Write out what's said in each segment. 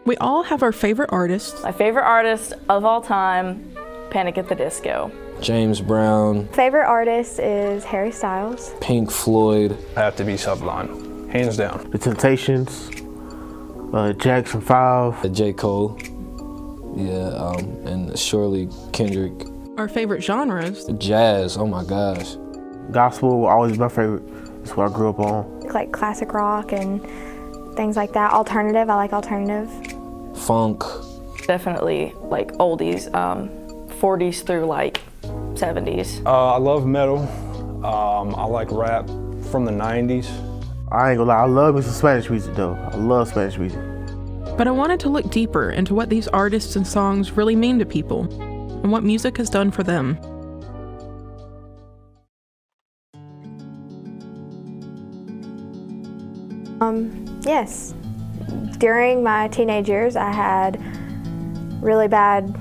We all have our favorite artists. My favorite artist of all time, Panic at the Disco. James Brown. Favorite artist is Harry Styles. Pink Floyd. Have to be Sublime, hands down. The Temptations, Jackson 5. J. Cole. Yeah, and surely Kendrick. Our favorite genres. Jazz, oh my gosh. Gospel will always be my favorite. That's what I grew up on. Like classic rock and things like that. Alternative, I like alternative. Funk. Definitely like oldies, 40s through like 70s. I love metal. I like rap from the 90s. I ain't gonna lie, I love me some Spanish music though. I love Spanish music. But I wanted to look deeper into what these artists and songs really mean to people and what music has done for them. Yes. During my teenage years, I had really bad,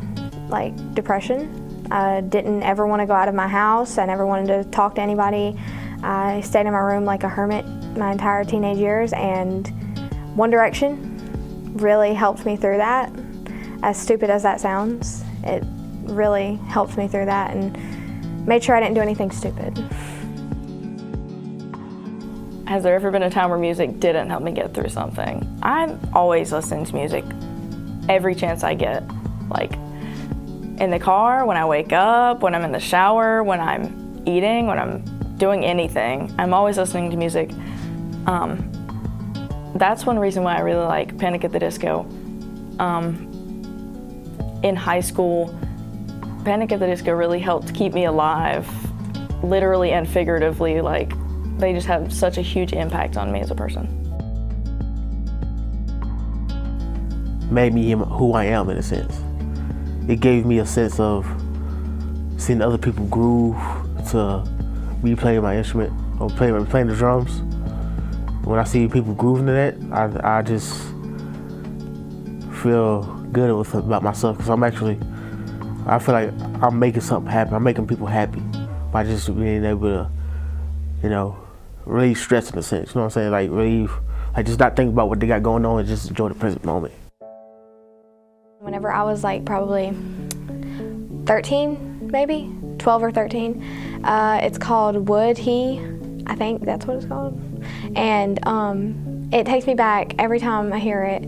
depression. I didn't ever want to go out of my house. I never wanted to talk to anybody. I stayed in my room like a hermit my entire teenage years, and One Direction really helped me through that. As stupid as that sounds, it really helped me through that and made sure I didn't do anything stupid. Has there ever been a time where music didn't help me get through something? I'm always listening to music every chance I get. Like in the car, when I wake up, when I'm in the shower, when I'm eating, when I'm doing anything. I'm always listening to music. That's one reason why I really like Panic at the Disco. In high school, Panic at the Disco really helped keep me alive, literally and figuratively. They just have such a huge impact on me as a person. Made me who I am in a sense. It gave me a sense of seeing other people groove to me playing my instrument or playing the drums. When I see people grooving to that, I just feel good about myself because I feel like I'm making something happen. I'm making people happy by just being able to, relieve stress in a sense. You know what I'm saying? Relieve, just not think about what they got going on and just enjoy the present moment. Whenever I was probably 13, maybe 12 or 13, it's called Would He, I think that's what it's called. And it takes me back every time I hear it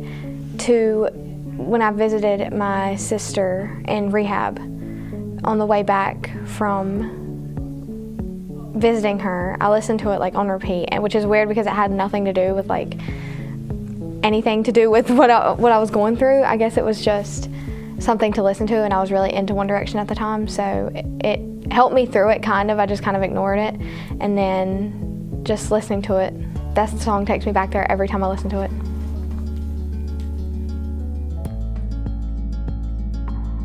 to when I visited my sister in rehab on the way back from visiting her. I listened to it on repeat, which is weird because it had nothing to do with anything to do with what I was going through. I guess it was just something to listen to, and I was really into One Direction at the time, so it helped me through it kind of. I just kind of ignored it, and then just listening to it, that song takes me back there every time I listen to it.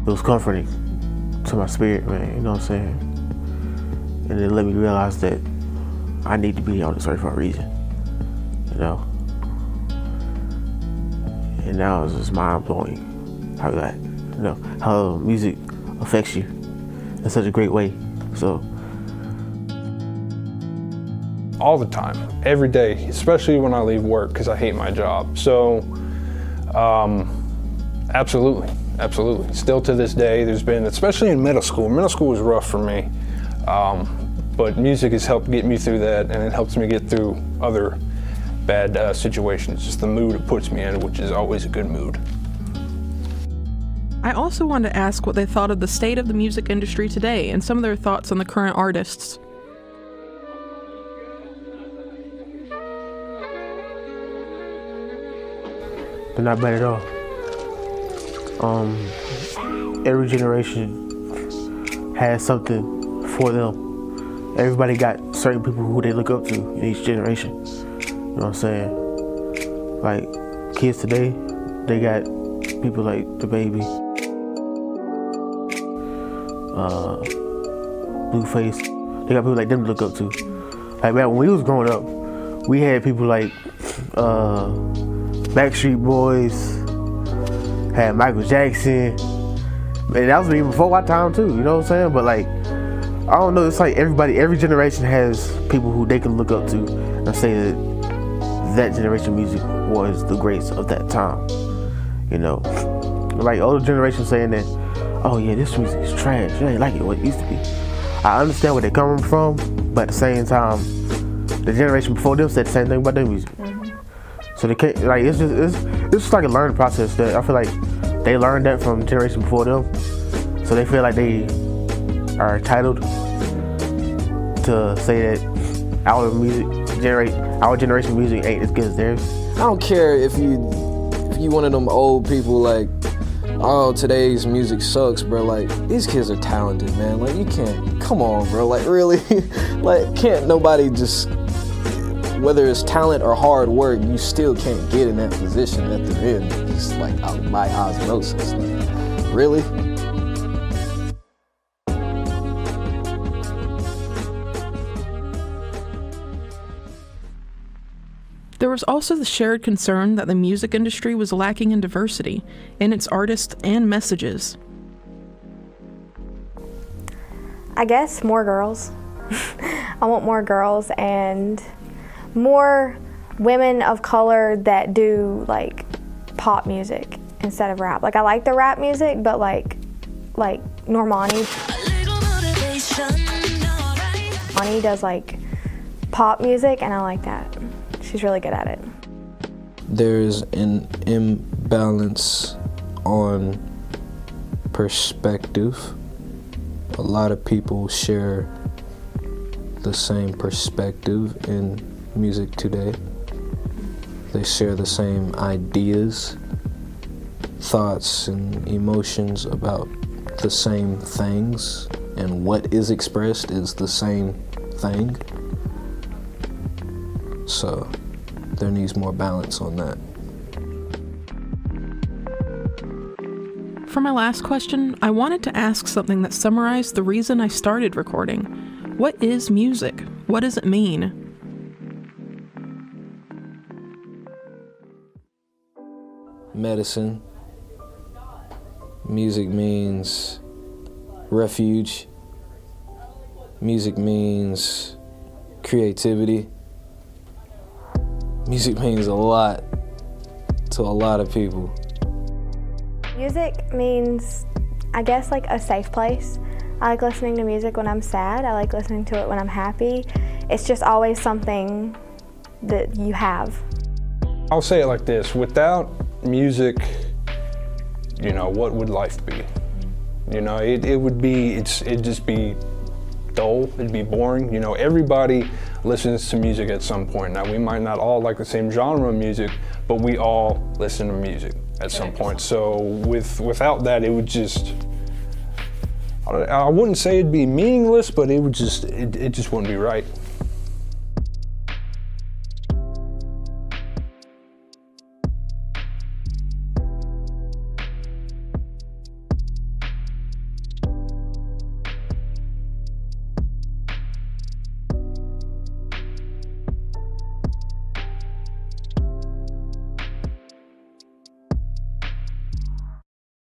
It was comforting to my spirit, man, you know what I'm saying? And it let me realize that I need to be on this earth for a reason, And now it's just mind-blowing how music affects you in such a great way, so. All the time, every day, especially when I leave work because I hate my job. So, absolutely. Still to this day, there's been, especially in middle school was rough for me. But music has helped get me through that, and it helps me get through other bad situations. Just the mood it puts me in, which is always a good mood. I also wanted to ask what they thought of the state of the music industry today and some of their thoughts on the current artists. They're not bad at all. Every generation has something for them. Everybody got certain people who they look up to in each generation. You know what I'm saying? Kids today, they got people like the Baby, Blueface. They got people like them to look up to. Man, when we was growing up, we had people like Backstreet Boys, had Michael Jackson. Man, that was even before my time too, you know what I'm saying? But I don't know, it's every generation has people who they can look up to and say that generation music was the greats of that time. You know, like older generation saying that, oh yeah, this music is trash. It ain't like it what it used to be. I understand where they're coming from, but at the same time, the generation before them said the same thing about their music. So they can't, like, it's just like a learning process that I feel like they learned that from the generation before them. So they feel like they are entitled to say that our generation music ain't as good as theirs. I don't care if you one of them old people like, oh, today's music sucks, bro. Like, these kids are talented, man. Like, you can't, come on, bro. Like, really? Like, can't nobody just, whether it's talent or hard work, you still can't get in that position that they're in. Just like by osmosis. Like, really? There was also the shared concern that the music industry was lacking in diversity in its artists and messages. I guess more girls. I want more girls and more women of color that do like pop music instead of rap. Like I like the rap music, but like Normani. Normani does like pop music and I like that. She's really good at it. There's an imbalance on perspective. A lot of people share the same perspective in music today. They share the same ideas, thoughts, and emotions about the same things, and what is expressed is the same thing. So there needs more balance on that. For my last question, I wanted to ask something that summarized the reason I started recording. What is music? What does it mean? Medicine. Music means refuge. Music means creativity. Music means a lot to a lot of people. Music means, I guess, like a safe place. I like listening to music when I'm sad. I like listening to it when I'm happy. It's just always something that you have. I'll say it like this, without music, you know, what would life be? You know, it'd just be dull, it'd be boring. You know, everybody listens to music at some point. Now, we might not all like the same genre of music, but we all listen to music at some point. So without that, it would just, I wouldn't say it'd be meaningless, but it just wouldn't be right.